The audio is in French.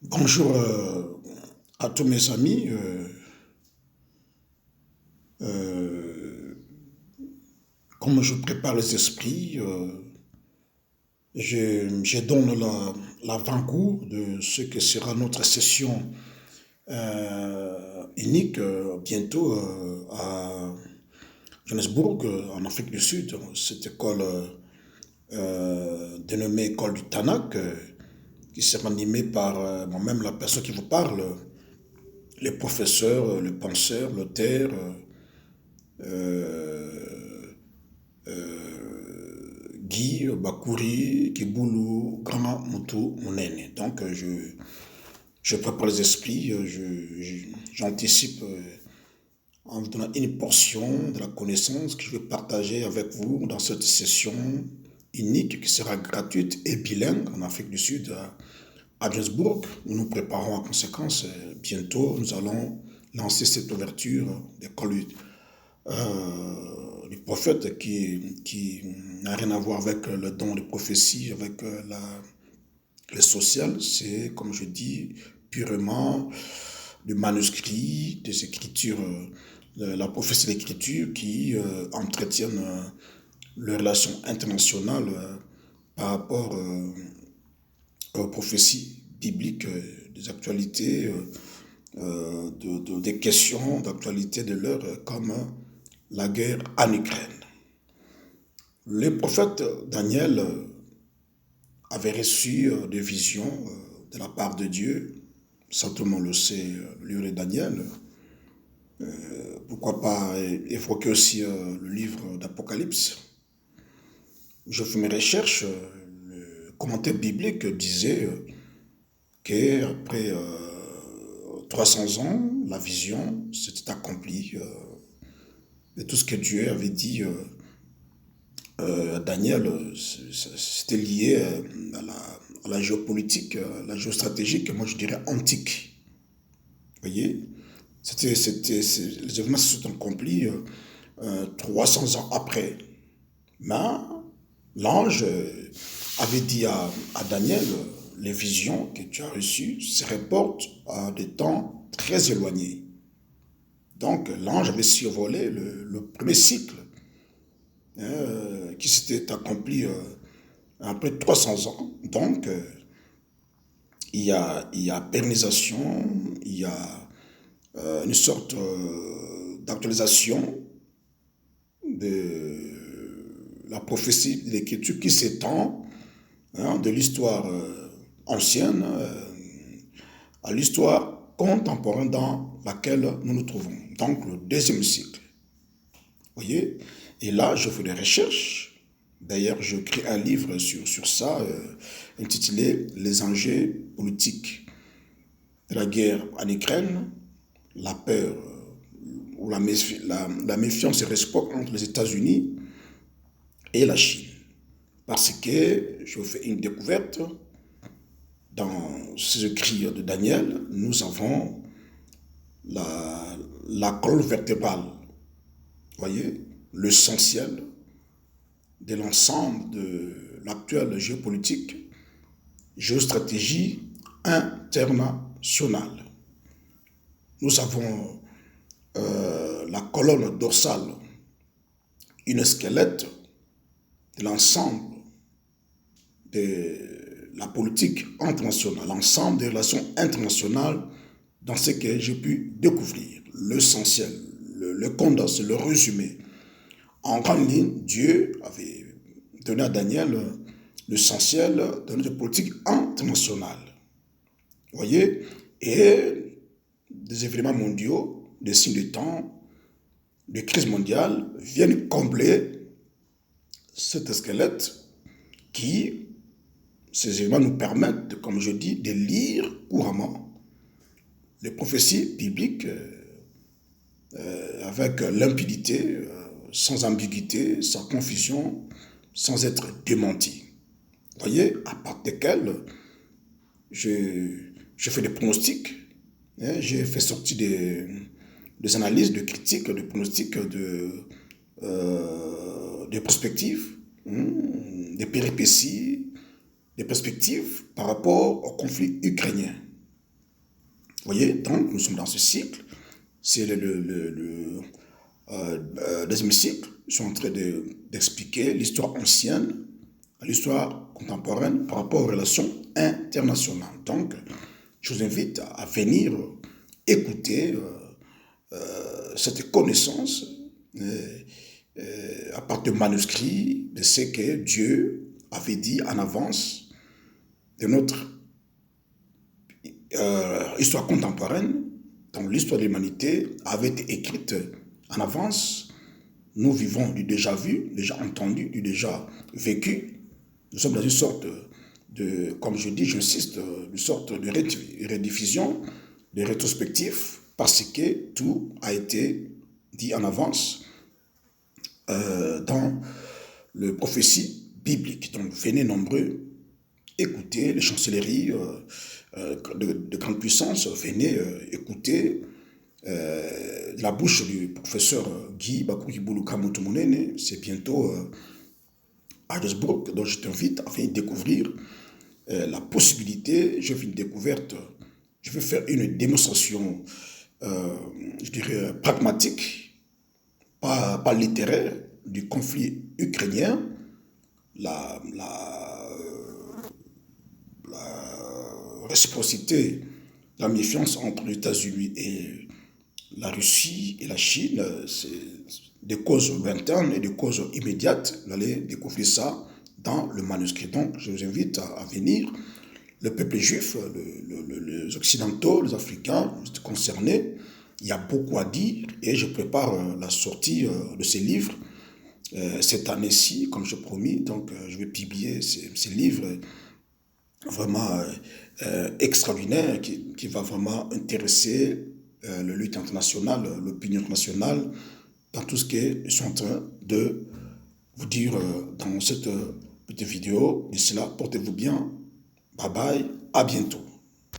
Bonjour à tous mes amis. Euh, Comme je prépare les esprits, je donne l'avant-goût de ce que sera notre session unique bientôt à Johannesburg, en Afrique du Sud. Cette école dénommée École du Tanak, qui sera animée par moi-même, la personne qui vous parle, les professeurs, le penseur, l'auteur. Euh, Guy, Bakouri, Kiboulou, Grand Moutou, Mounene. Donc, je prépare les esprits, j'anticipe en vous donnant une portion de la connaissance que je vais partager avec vous dans cette session unique qui sera gratuite et bilingue en Afrique du Sud à Johannesburg. Nous nous préparons en conséquence. Bientôt, nous allons lancer cette ouverture d'école du prophète qui n'a rien à voir avec le don de prophétie, avec le social. C'est, comme je dis, purement du manuscrit, des écritures, la prophétie de l'écriture qui entretiennent les relations internationales par rapport aux prophéties bibliques, des actualités, des questions d'actualité de l'heure, comme la guerre en Ukraine. Le prophète Daniel avait reçu des visions de la part de Dieu. Ça, tout le monde le sait, le livre de Daniel. Pourquoi pas évoquer aussi le livre d'Apocalypse. Je fais mes recherches. Le commentaire biblique disait qu'après 300 ans, la vision s'était accomplie. Et tout ce que Dieu avait dit Daniel, c'était lié à la géopolitique, à la géostratégie, moi je dirais antique. Vous voyez, les événements se sont accomplis 300 ans après. Mais l'ange avait dit à Daniel, les visions que tu as reçues se reportent à des temps très éloignés. Donc l'ange avait survolé le premier cycle qui s'était accompli après 300 ans. Donc, il y a pérennisation, il y a une sorte d'actualisation de la prophétie de l'écriture qui s'étend de l'histoire ancienne à l'histoire contemporaine dans laquelle nous nous trouvons. Donc, le deuxième cycle. Vous voyez? Et là, je fais des recherches. D'ailleurs, je crée un livre sur ça, intitulé Les enjeux politiques de la guerre en Ukraine, la peur ou la méfiance réciproque entre les États-Unis et la Chine. Parce que je fais une découverte dans ces écrits de Daniel, nous avons la colonne vertébrale, vous voyez, l'essentiel de l'ensemble de l'actuelle géopolitique, géostratégie internationale. Nous avons la colonne dorsale, une squelette de l'ensemble de la politique internationale, l'ensemble des relations internationales dans ce que j'ai pu découvrir, l'essentiel, le condensé, le résumé. En grande ligne, Dieu avait donné à Daniel l'essentiel de notre politique internationale. Vous voyez? Et des événements mondiaux, des signes de temps, des crises mondiales viennent combler cet squelette qui, ces événements nous permettent, comme je dis, de lire couramment les prophéties bibliques avec limpidité, sans ambiguïté, sans confusion, sans être démenti. Vous voyez, à part desquels je fais des pronostics, j'ai fait sortir des analyses, de critiques, de pronostics, de perspectives, des péripéties, des perspectives par rapport au conflit ukrainien. voyez, donc nous sommes dans ce cycle. C'est deuxième cycle. Ils sont en train d'expliquer l'histoire ancienne à l'histoire contemporaine par rapport aux relations internationales. Donc, je vous invite à venir écouter cette connaissance à partir de manuscrits de ce que Dieu avait dit en avance de notre histoire contemporaine, dont l'histoire de l'humanité avait été écrite en avance. Nous vivons du déjà vu, déjà entendu, du déjà vécu. Nous sommes dans une sorte comme je dis, j'insiste, une sorte de rediffusion, de rétrospectif, parce que tout a été dit en avance dans le prophétie biblique. Donc venez nombreux, écoutez les chancelleries de grande puissance, venez écouter la bouche du professeur Guy Bakoukiboulou Kamoutou-Mounene. C'est bientôt à Harrisburg, donc je t'invite à venir découvrir la possibilité. Je fais une découverte, je vais faire une démonstration, je dirais, pragmatique, pas littéraire, du conflit ukrainien, la réciprocité, la méfiance entre les États-Unis et la Russie et la Chine, c'est des causes lointaines et des causes immédiates. Vous allez découvrir ça dans le manuscrit. Donc, je vous invite à venir. Le peuple juif, les Occidentaux, les Africains concernés, il y a beaucoup à dire et je prépare la sortie de ces livres cette année-ci, comme je promis. Donc, je vais publier ces livres vraiment extraordinaires qui va vraiment intéresser le lutte internationale, l'opinion nationale, dans tout ce qu'ils sont en train de vous dire dans cette petite vidéo. D'ici là, portez-vous bien. Bye bye, à bientôt.